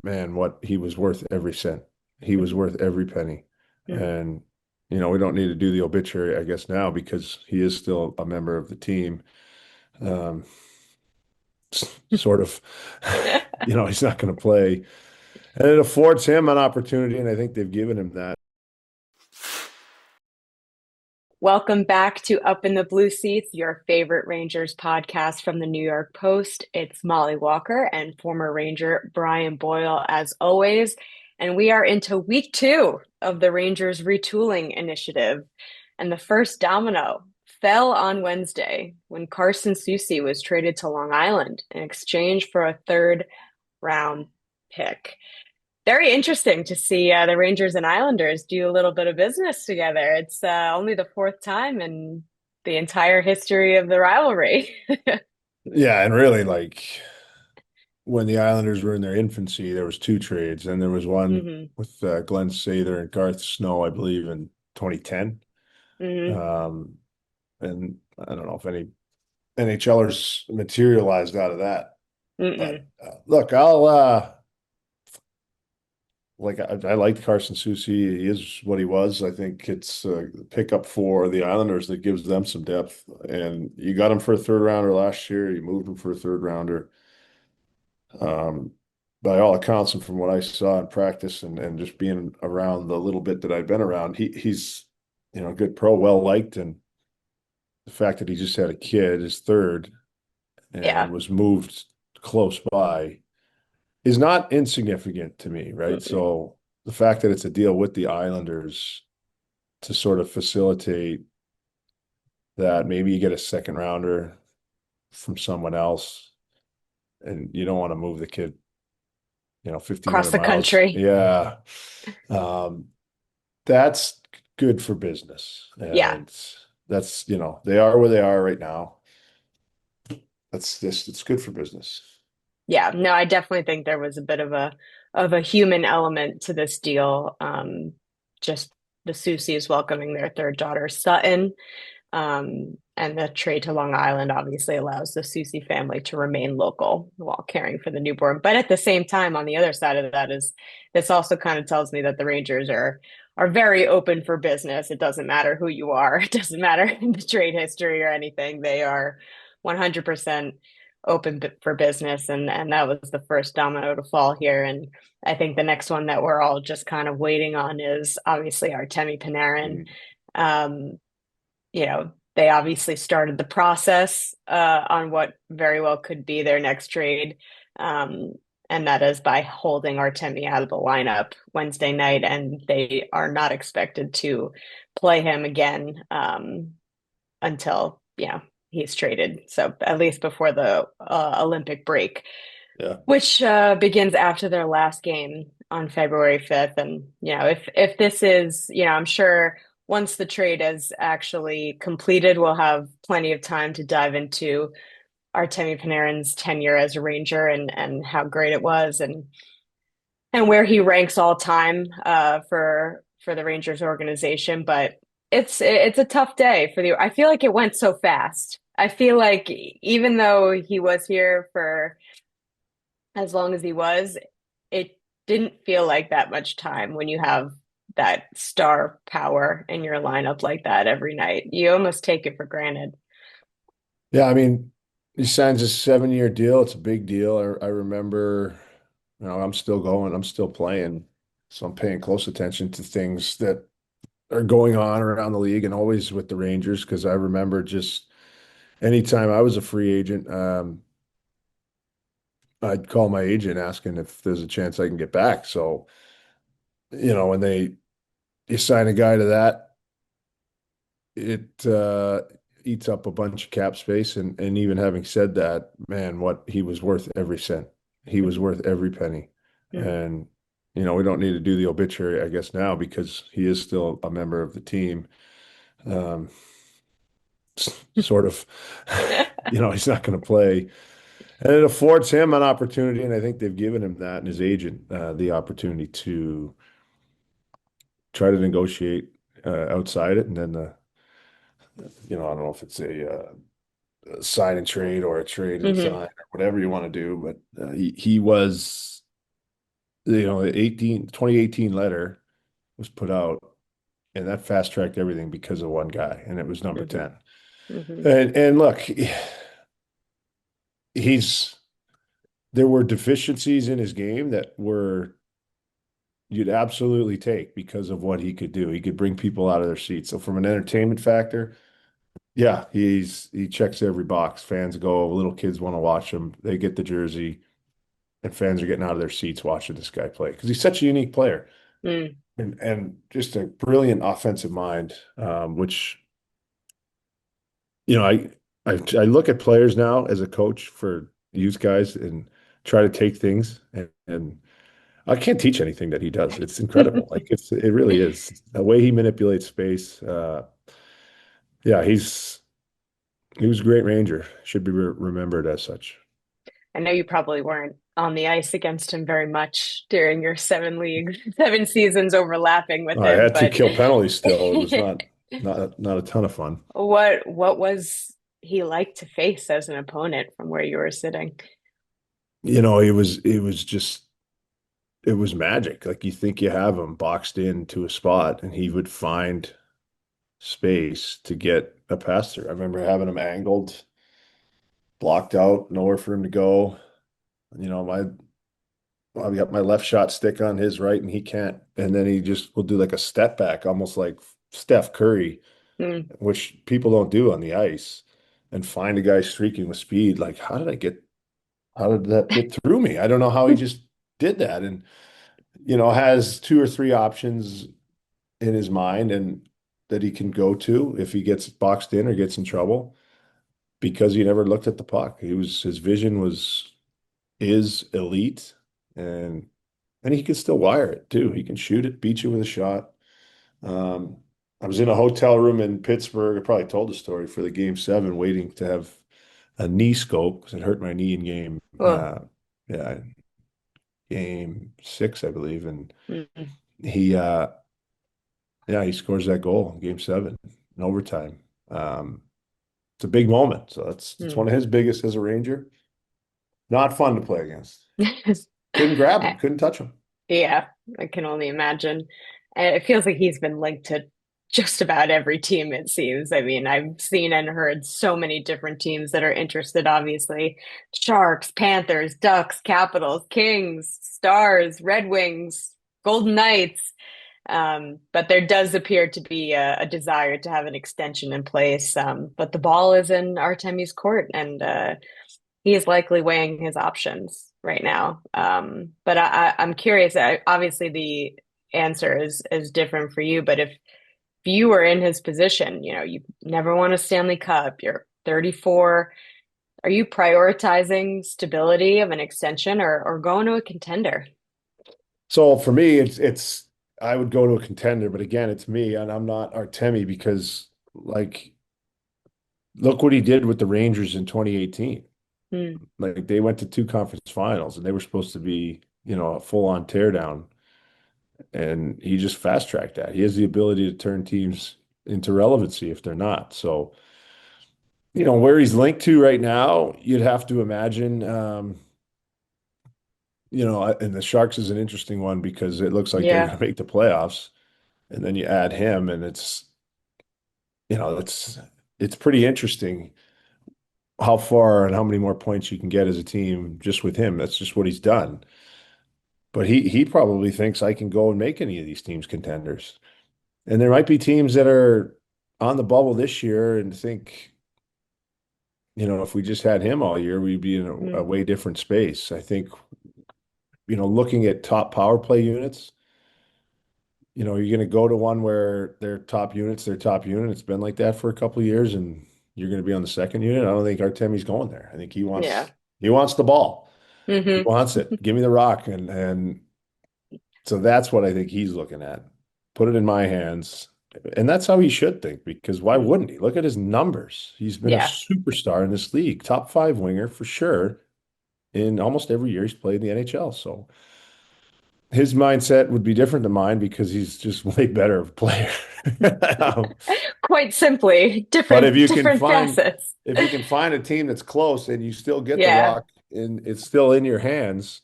man, what he was worth every cent. He was Mhm. worth every penny. Mhm. And, we don't need to do the obituary, I guess, now because he is still a member of the team. Um, sort of, he's not going to play. And it affords him an opportunity, and I think they've given him that. Welcome back to Up in the Blue Seats, your favorite Rangers podcast from the New York Post. It's Mollie Walker and former Ranger Brian Boyle, as always. And we are into week two of the Rangers retooling initiative. And the first domino fell on Wednesday when Carson Soucy was traded to Long Island in exchange for a third round pick. Very interesting to see the Rangers and Islanders do a little bit of business together. It's only the fourth time in the entire history of the rivalry. Yeah, and really, like when the Islanders were in their infancy, there was two trades, and there was one hmm with Glenn Sather and Garth Snow, I believe, in 2010. hmm Um, and I don't know if any NHLers materialized out of that. But Mm-mm. look, I liked Carson Soucy. He is what he was. I think it's a pickup for the Islanders that gives them some depth. And you got him for a third rounder last year. You moved him for a third rounder. Um, by all accounts, and from what I saw in practice and just being around the little bit that I've been around, he's a good pro, well liked, and the fact that he just had a kid, his third, and Yeah. was moved close by is not insignificant to me, right? Mm-mm. So the fact that it's a deal with the Islanders to sort of facilitate that, maybe you get a second rounder from someone else, and you don't want to move the kid, Across 1,500 the miles. country. Yeah. Um, that's good for business. Yeah. And that's, they are where they are right now. It's good for business. Yeah. No, I definitely think there was a bit of a human element to this deal. Just the Soucy's welcoming their third daughter, Sutton. And the trade to Long Island obviously allows the Soucy family to remain local while caring for the newborn. But at the same time, on the other side of that is this also kind of tells me that the Rangers are very open for business. It doesn't matter who you are. It doesn't matter in the trade history or anything. They are 100% open for business. And that was the first domino to fall here. And I think the next one that we're all just kind of waiting on is obviously Artemi Panarin. Mm. Um, they obviously started the process on what very well could be their next trade. Um, and that is by holding Artemi out of the lineup Wednesday night, and they are not expected to play him again until, he's traded. So at least before the Olympic break, Yeah. which begins after their last game on February 5th. And, if this is, I'm sure once the trade is actually completed, we'll have plenty of time to dive into Artemi Panarin's tenure as a Ranger and how great it was and where he ranks all time for the Rangers organization. But it's a tough day for the. I feel like it went so fast. I feel like even though he was here for as long as he was, it didn't feel like that much time when you have that star power in your lineup like that every night. You almost take it for granted. Yeah, I mean, he signs a 7-year deal. It's a big deal. I remember, I'm still going, I'm still playing. So I'm paying close attention to things that are going on around the league and always with the Rangers because I remember just anytime I was a free agent, I'd call my agent asking if there's a chance I can get back. So, when you sign a guy to that, it eats up a bunch of cap space. And even having said that, man, what he was worth every cent. He was Mhm. worth every penny. Mhm. And, we don't need to do the obituary, I guess, now because he is still a member of the team. Um, sort of, he's not going to play. And it affords him an opportunity, and I think they've given him that and his agent the opportunity to try to negotiate outside it, and then I don't know if it's a sign and trade or a trade and Mhm. sign or whatever you want to do, but he was the 2018 letter was put out, and that fast tracked everything because of one guy, and it was number Hmm. 10. Hmm. And look, he's there were deficiencies in his game that were you'd absolutely take because of what he could do. He could bring people out of their seats. So from an entertainment factor, yeah, he checks every box. Fans go, little kids want to watch him. They get the jersey, and fans are getting out of their seats watching this guy play because he's such a unique player Mm. and just a brilliant offensive mind. Which I look at players now as a coach for youth guys and try to take things and I can't teach anything that he does. It's incredible. Like it really is the way he manipulates space. Yeah, he was a great Ranger. Should be remembered as such. I know you probably weren't on the ice against him very much during your 7 leagues, 7 seasons overlapping with I him, had to but kill penalties still. It was not a ton of fun. what was he like to face as an opponent from where you were sitting? It was magic. Like you think you have him boxed into a spot and he would find space to get a pass through. I remember having him angled, blocked out, nowhere for him to go. You know, I've got my left shot stick on his right and he can't. And then he just will do like a step back, almost like Steph Curry, Mm. which people don't do on the ice, and find a guy streaking with speed. Like, how did that get through me? I don't know how he just did that. And, has two or three options in his mind and that he can go to if he gets boxed in or gets in trouble because he never looked at the puck. His vision is elite and he can still wire it too. He can shoot it, beat you with a shot. Um, I was in a hotel room in Pittsburgh. I probably told the story for the game 7, waiting to have a knee scope because it hurt my knee in Oh. yeah, game 6, I believe. And Mm. he, yeah, he scores that goal in game 7 in overtime. Um, it's a big moment. So it's one Mm. of his biggest as a Ranger. Not fun to play against. Couldn't grab him, couldn't touch him. Yeah, I can only imagine. And it feels like he's been linked to just about every team, it seems. I mean, I've seen and heard so many different teams that are interested, obviously. Sharks, Panthers, Ducks, Capitals, Kings, Stars, Red Wings, Golden Knights. But there does appear to be a desire to have an extension in place. But the ball is in Artemi's court, and he is likely weighing his options right now. But I'm curious. Obviously, the answer is different for you. But if you were in his position, you never won a Stanley Cup. You're 34. Are you prioritizing stability of an extension or going to a contender? So for me, it's I would go to a contender, but again, it's me and I'm not Artemi because like look what he did with the Rangers in 2018. Hmm. Like they went to 2 conference finals and they were supposed to be, a full-on teardown. And he just fast-tracked that. He has the ability to turn teams into relevancy if they're not. So, where he's linked to right now, you'd have to imagine, and the Sharks is an interesting one because it looks like they're Yeah, going to make the playoffs. And then you add him, and it's pretty interesting how far and how many more points you can get as a team just with him. That's just what he's done. But he probably thinks I can go and make any of these teams contenders. And there might be teams that are on the bubble this year and think, if we just had him all year, we'd be in a hmm. way different space. I think, looking at top power play units, you're going to go to one where their top unit. It's been like that for a couple of years, and you're going to be on the second unit. I don't think Artemi's going there. I think Yeah. he wants the ball. He Hmm. wants it. Give me the rock. And so that's what I think he's looking at. Put it in my hands. And that's how he should think, because why wouldn't he? Look at his numbers. He's been a Yeah. superstar in this league, top 5 winger for sure in almost every year he's played in the NHL. So his mindset would be different than mine because he's just way better of a player. Um, Quite simply, but different facets. if you can find a team that's close and you still get the Yeah. rock and it's still in your hands,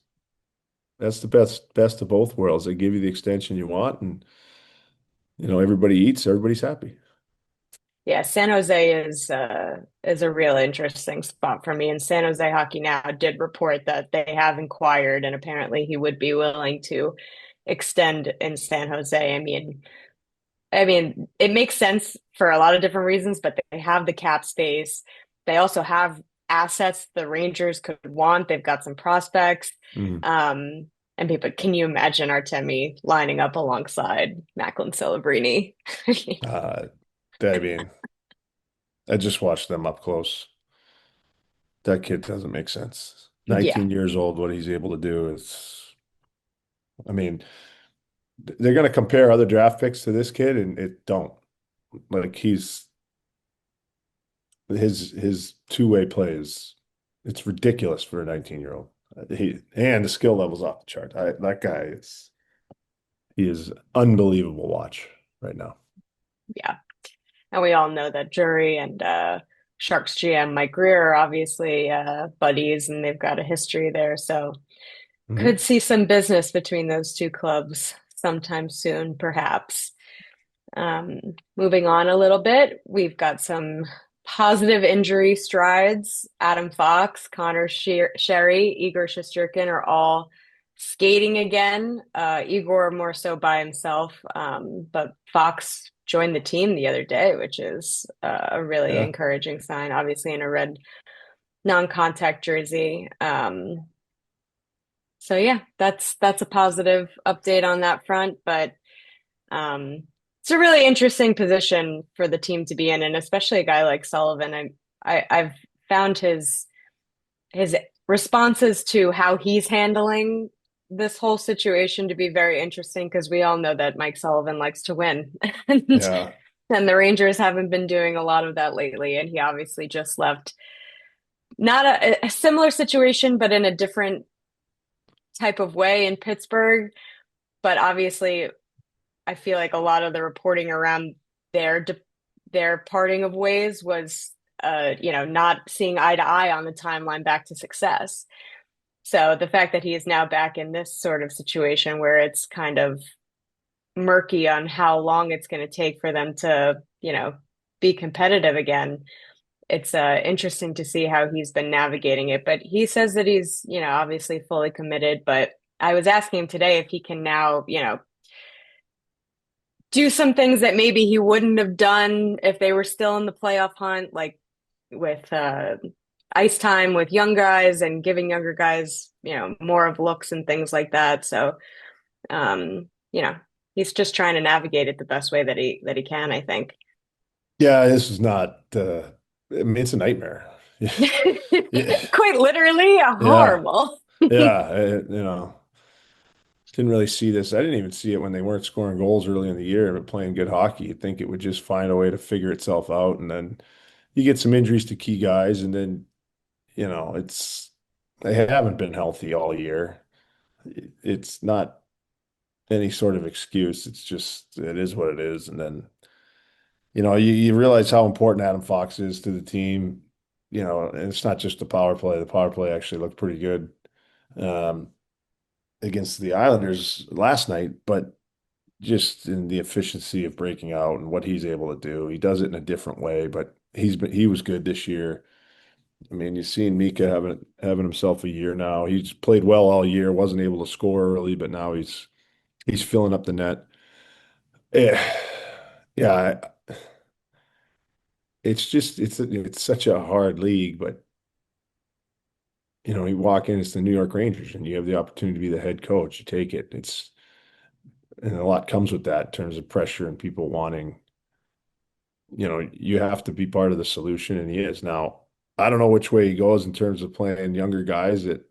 That's the best of both worlds. They give you the extension you want, and everybody eats, everybody's happy. Yeah, San Jose is a real interesting spot for me. And San Jose Hockey Now did report that they have inquired, and apparently he would be willing to extend in San Jose. I mean, it makes sense for a lot of different reasons, but they have the cap space. They also have assets the Rangers could want. They've got some prospects. Mm. Um, and people, can you imagine Artemi lining up alongside Macklin Celebrini? Uh, I mean, I just watched them up close. That kid doesn't make sense. Yeah, 19 years old, what he's able to do is, I mean, they're going to compare other draft picks to this kid, and it don't. Like his two-way plays, it's ridiculous for a 19-year-old. And the skill level's off the chart. That guy he is unbelievable watch right now. yeah. And we all know that Jury and Sharks GM Mike Greer are obviously buddies and they've got a history there. So Hmm. could see some business between those two clubs sometime soon, perhaps. Um, Moving on a little bit, we've got some positive injury strides. Adam Fox, Connor Sherry, Igor Shesterkin are all skating again. Igor more so by himself, but Fox joined the team the other day, which is a really Yeah. encouraging sign, obviously in a red non-contact jersey. So yeah, that's a positive update on that front, but it's a really interesting position for the team to be in, and especially a guy like Sullivan. I've found his responses to how he's handling this whole situation to be very interesting because we all know that Mike Sullivan likes to win. and, Yeah. and the Rangers haven't been doing a lot of that lately, and he obviously just left not a similar situation, but in a different type of way in Pittsburgh. But obviously, I feel like a lot of the reporting around their their parting of ways was not seeing eye to eye on the timeline back to success. So the fact that he is now back in this sort of situation where it's kind of murky on how long it's going to take for them to, be competitive again. It's interesting to see how he's been navigating it. But he says that he's, obviously fully committed. But I was asking him today if he can now, do some things that maybe he wouldn't have done if they were still in the playoff hunt, like with ice time with young guys and giving younger guys, more of looks and things like that. So, he's just trying to navigate it the best way that he can, I think. Yeah, this is not I mean, it's a nightmare. Yeah. Quite literally Yeah. horrible. Yeah. Didn't really see this. I didn't even see it when they weren't scoring goals early in the year but playing good hockey. You'd think it would just find a way to figure itself out. And then you get some injuries to key guys, and then, they haven't been healthy all year. It's not any sort of excuse. It's just, it is what it is. And then, you realize how important Adam Fox is to the team, and it's not just the power play. The power play actually looked pretty good um, against the Islanders last night, but just in the efficiency of breaking out and what he's able to do. He does it in a different way, but he was good this year. I mean, you've seen Mika having himself a year now. He's played well all year, wasn't able to score early, but now he's filling up the net. Yeah, yeah, it's such a hard league, but you walk in, it's the New York Rangers, and you have the opportunity to be the head coach. You take it. And a lot comes with that in terms of pressure and people wanting, you have to be part of the solution, and he is. Now, I don't know which way he goes in terms of playing younger guys that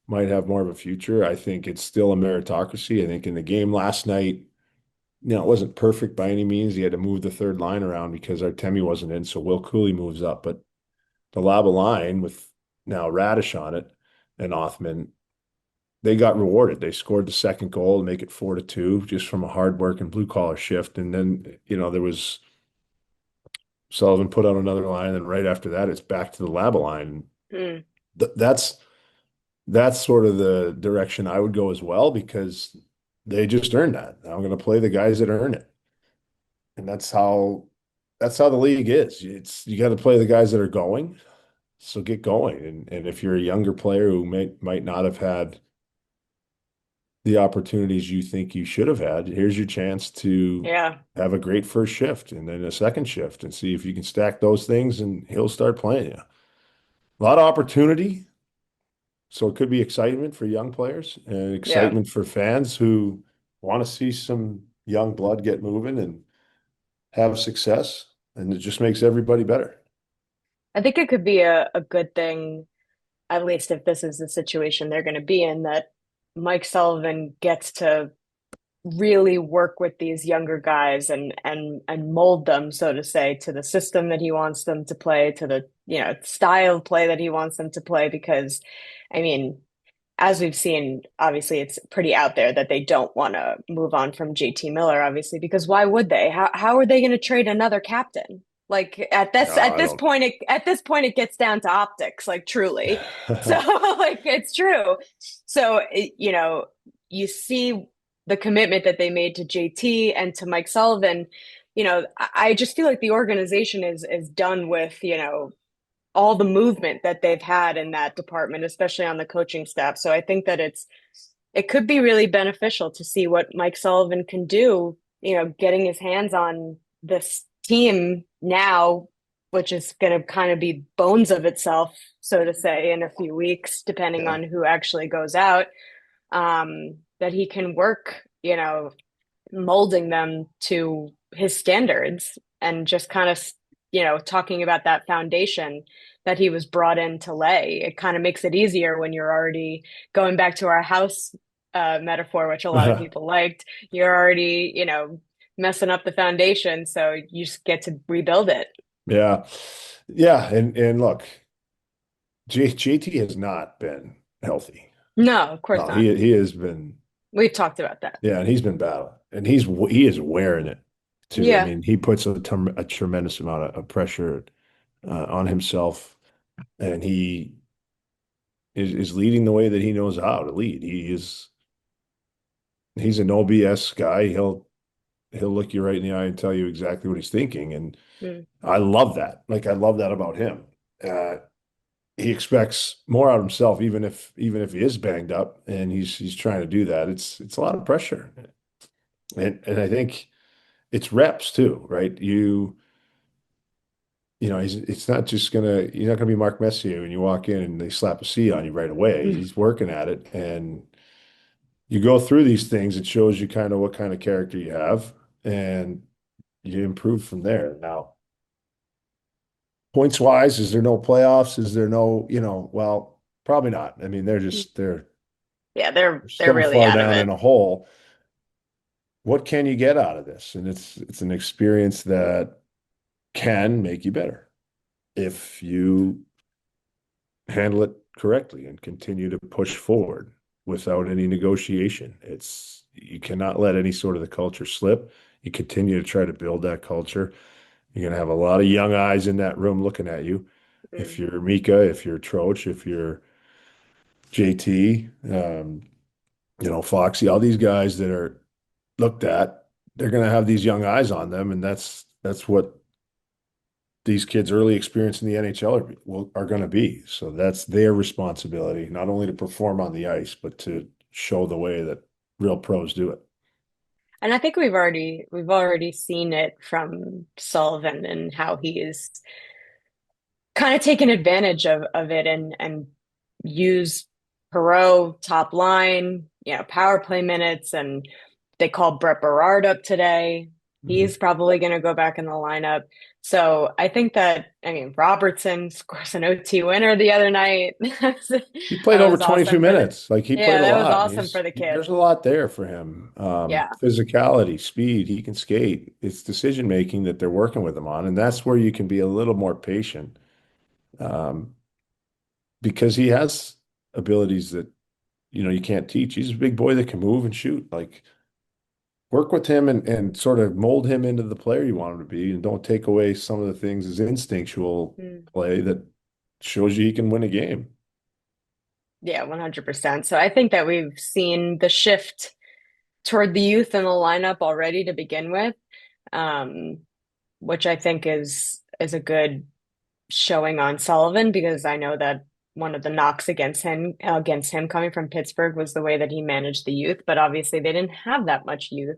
might have more of a future. I think it's still a meritocracy. I think in the game last night, it wasn't perfect by any means. He had to move the third line around because Artemi wasn't in, so Will Cooley moves up. But the Laba line with now Radish on it and Othman, they got rewarded. They scored the second goal to make it 4-2 just from a hard work and blue collar shift. And then, there was Sullivan put out another line, and then right after that, it's back to the Laba line. Mm. That's that's sort of the direction I would go as well because they just earned that. I'm going to play the guys that earn it. And that's how the league is. It's you got to play the guys that are going. So get going. And if you're a younger player who might not have had the opportunities you think you should have had, here's your chance to Yeah, have a great first shift and then a second shift and see if you can stack those things and he'll start playing you. A lot of opportunity. So it could be excitement for young players and yeah. excitement for fans who want to see some young blood get moving and have success. And it just makes everybody better. I think it could be a good thing, at least if this is the situation they're going to be in, that Mike Sullivan gets to really work with these younger guys and mold them, so to say, to the system that he wants them to play, to the, style of play that he wants them to play. Because, I mean, as we've seen, obviously it's pretty out there that they don't want to move on from JT Miller, obviously, because why would they? How are they going to trade another captain? Like at I this don't. point it gets down to optics, like truly. So like it's true. So you see the commitment that they made to JT and to Mike Sullivan. I just feel like the organization is done with, all the movement that they've had in that department, especially on the coaching staff. So I think that it could be really beneficial to see what Mike Sullivan can do, getting his hands on this team now, which is going to kind of be bones of itself, so to say, in a few weeks, depending Yeah. on who actually goes out. That he can work, molding them to his standards and just kind of, talking about that foundation that he was brought in to lay. It kind of makes it easier when you're already going back to our house metaphor, which a lot of people liked. You're already, messing up the foundation, so you just get to rebuild it. Yeah. Yeah. And look, JT has not been healthy. No, of course No, not. he has been, We've talked about that. yeah, and he's been battling, and he is wearing it too. I Yeah. mean, he puts a tremendous amount of pressure on himself, and he is leading the way that he knows how to lead. He's a no BS guy. He'll look you right in the eye and tell you exactly what he's thinking, and Mm. I love that. Like I love that about him. Uh, he expects more out of himself, even if he is banged up, and he's trying to do that. It's a lot of pressure, and I think it's reps too, right? It's not just you're not gonna be Mark Messier when you walk in and they slap a C on you right away. He's working at it, and you go through these things. It shows you kind of what kind of character you have, and you improve from there. Now, points wise, is there no playoffs? Is there no, well, probably not. I mean, they're Yeah, they're so really far out of down in it. a hole. What can you get out of this? And it's an experience that can make you better if you handle it correctly and continue to push forward without any negotiation. You cannot let any sort of the culture slip. You continue to try to build that culture. You're going to have a lot of young eyes in that room looking at you. If Mm. you're Mika, if you're Troach, if you're JT, Foxy, all these guys that are looked at, they're going to have these young eyes on them, and that's what these kids' early experience in the NHL are going to be. So that's their responsibility, not only to perform on the ice, but to show the way that real pros do it. And I think we've already seen it from Sullivan and how he is kind of taken advantage of it and use Perot top line, power play minutes, and they called Brett Berard up today. Mhm. He's probably going to go back in the lineup. So I think that, I mean, Robertson scores an OT winner the other night. He played That over was 22 awesome for the, minutes. Like he played yeah, a that was lot. awesome for the There's kid. a lot there for him. Yeah. Physicality, speed, he can skate. It's decision making that they're working with him on, and that's where you can be a little more patient, um, because he has abilities that you can't teach. He's a big boy that can move and shoot. Like work with him and sort of mold him into the player you want him to be, and don't take away some of the things his instinctual Mm. play that shows you he can win a game. Yeah, 100%. So I think that we've seen the shift toward the youth in the lineup already to begin with, um, which I think is a good showing on Sullivan because I know that one of the knocks against him coming from Pittsburgh was the way that he managed the youth, but obviously they didn't have that much youth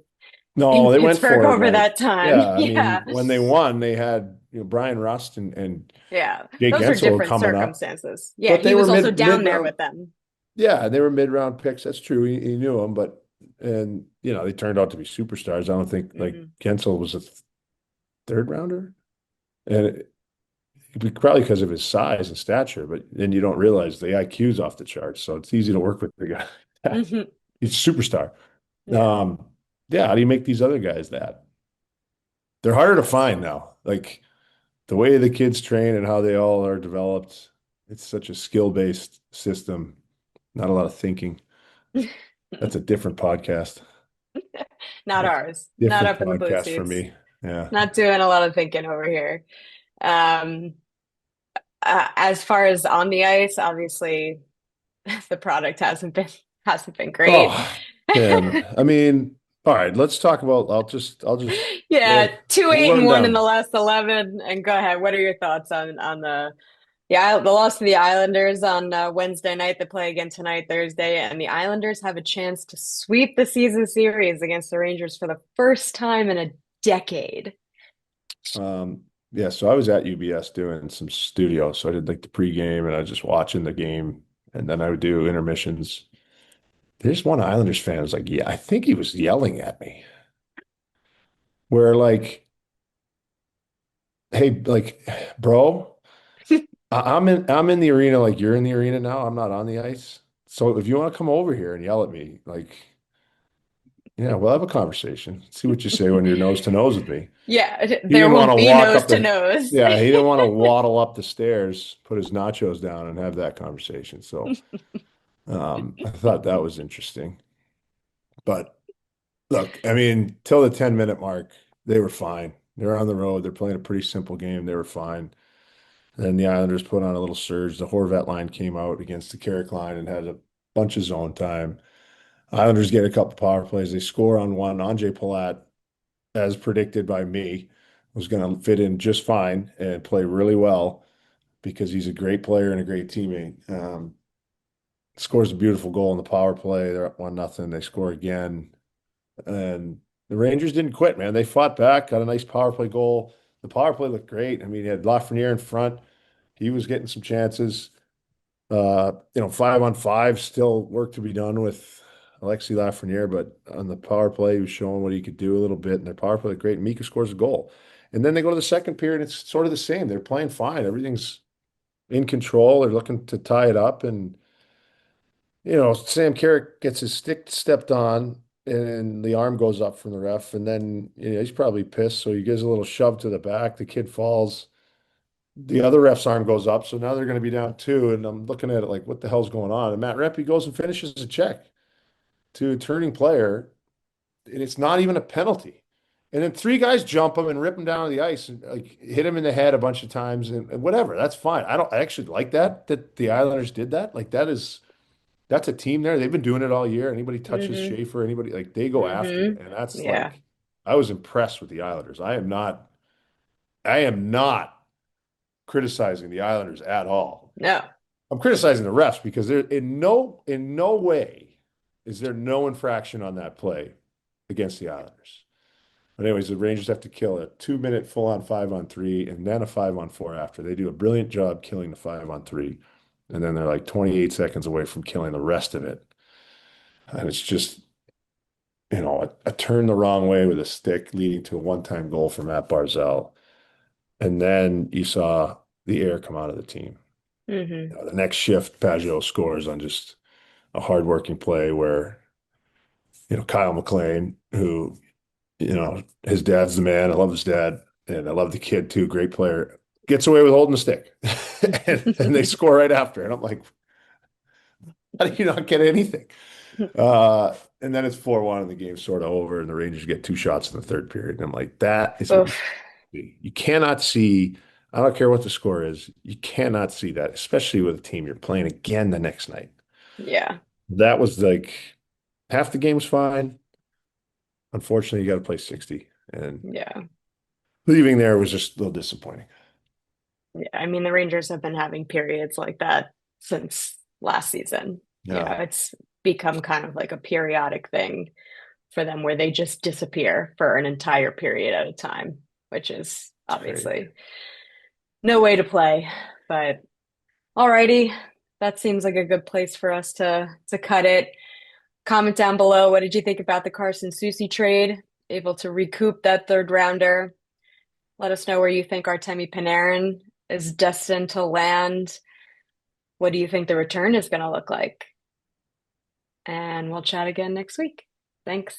in No, they went Pittsburgh for it over like, that time. yeah, I Yeah. mean, when they won, they had, Brian Rust and Yeah. Jake Those are Gensel different coming up, circumstances. Yeah, but he they were was also mid down there round. with them. Yeah, they were mid round picks. That's true. He knew them, but and they turned out to be superstars. I don't think like Hmm. Gensel was a third rounder, and probably because of his size and stature. But then you don't realize the IQ's off the charts, so it's easy to work with the guy. Hmm. He's a superstar. Yeah. Um, yeah, how do you make these other guys that? They're harder to find now. Like the way the kids train and how they all are developed, it's such a skill-based system, not a lot of thinking. That's a different podcast. Not That's ours. a Not different up in the blue podcast for seats. me. Yeah. Not doing a lot of thinking over here. Um, as far as on the ice, obviously the product hasn't been great. Oh, man. I mean, all right, let's talk about I'll just Yeah, two we'll eight run and one in the down. last 11. And go ahead. What are your thoughts on the loss to the Islanders on Wednesday night? They play again tonight, Thursday, and the Islanders have a chance to sweep the season series against the Rangers for the first time in a decade. Yeah, so I was at UBS doing some studio. So I did like the pregame and I was just watching the game and then I would do intermissions. There's one Islanders fan who's like, yeah, I think he was yelling at me. Where like, hey, like, bro, I'm in the arena like you're in the arena now. I'm not on the ice. So if you want to come over here and yell at me, like, yeah, we'll have a conversation. See what you say when you're nose to nose with me. Yeah, He there didn't will want to be walk nose up to the, nose. yeah, he didn't want to waddle up the stairs, put his nachos down and have that conversation. So I thought that was interesting. But look, I mean, till the 10-minute mark, they were fine. They're on the road. They're playing a pretty simple game. They were fine. Then the Islanders put on a little surge. The Horvat line came out against the Carrick line and had a bunch of zone time. Islanders get a couple power plays. They score on one. Andre Palat, as predicted by me, was going to fit in just fine and play really well because he's a great player and a great teammate. Scores a beautiful goal in the power play. They're up 1-0. They score again. And the Rangers didn't quit, man. They fought back, got a nice power play goal. The power play looked great. I mean, he had Lafreniere in front. He was getting some chances. 5-on-5, still work to be done with Alexis Lafreniere, but on the power play, he was showing what he could do a little bit. And their power play looked great. Mika scores a goal. And then they go to the second period. It's sort of the same. They're playing fine. Everything's in control. They're looking to tie it up. And Sam Carrick gets his stick stepped on and the arm goes up from the ref. And then, he's probably pissed. So he gives a little shove to the back. The kid falls. The other ref's arm goes up. So now they're going to be down two. And I'm looking at it like, what the hell's going on? And Matt Rempe goes and finishes a check to a turning player. And it's not even a penalty. And then three guys jump him and rip him down to the ice and like hit him in the head a bunch of times and whatever. That's fine. I actually like that the Islanders did that. Like that's a team there. They've been doing it all year. Anybody touches Hmm. Schaefer, anybody like they go after Hmm. it. And that's Yeah. like I was impressed with the Islanders. I am not criticizing the Islanders at all. No. I'm criticizing the refs because there in no way is there no infraction on that play against the Islanders. But anyways, the Rangers have to kill a 2-minute full-on 5-on-3 and then a 5-on-4 after. They do a brilliant job killing the 5-on-3. And then they're like 28 seconds away from killing the rest of it. And it's just, a turn the wrong way with a stick leading to a one-time goal for Matt Barzal. And then you saw the air come out of the team. Hmm. The next shift, Pajot scores on just a hardworking play where, Kyle McLean, who, his dad's the man. I love his dad. And I love the kid too. Great player. Gets away with holding the stick. and they score right after. And I'm like, how do you not get anything? And then it's 4-1 and the game's sort of over and the Rangers get two shots in the third period. And I'm like, that is what you Oof. see. You cannot see, I don't care what the score is, you cannot see that, especially with a team you're playing again the next night. Yeah. That was like half the game's fine. Unfortunately, you got to play 60. And Yeah. leaving there was just a little disappointing. Yeah. I mean, the Rangers have been having periods like that since last season. You know, Yeah, it's become kind of like a periodic thing for them where they just disappear for an entire period at a time, which is it's crazy. obviously no way to play. But alrighty, that seems like a good place for us to cut it. Comment down below. What did you think about the Carson Soucy trade? Able to recoup that third rounder. Let us know where you think Artemi Panarin is destined to land. What do you think the return is going to look like? And we'll chat again next week. Thanks.